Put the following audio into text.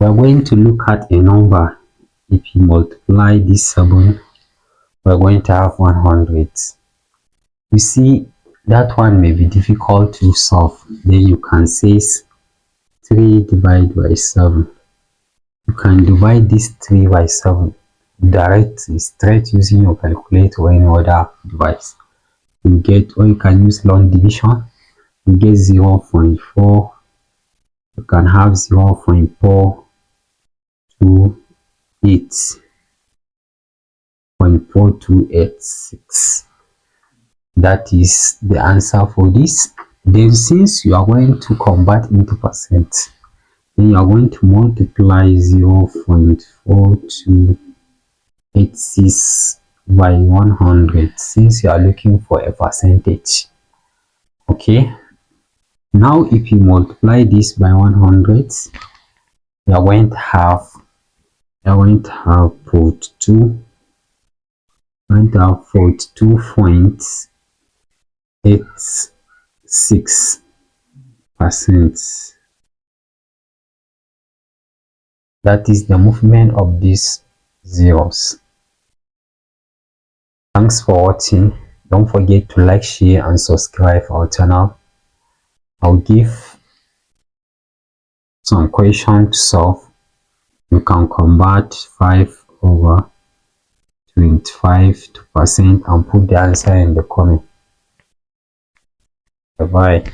We're going to look at a number. If you multiply this 7, we're going to have 100. You see, that one may be difficult to solve. Then you can say 3 divided by 7. You can divide this 3 by 7 directly, straight using your calculator or any other device. You get, or you can use long division. You get 0.4. You can have 0.428.4286. That is the answer for this. Then since you are going to convert into percent, then you are going to multiply 0.4286 by 100 since you are looking for a percentage. Okay, now if you multiply this by 100, you are going to have 42.86%. That is the movement of these zeros. Thanks for watching. Don't forget to like, share and subscribe our channel. I'll give some questions to solve. You can convert 5/25 to percent and put the answer in the comment. Bye bye.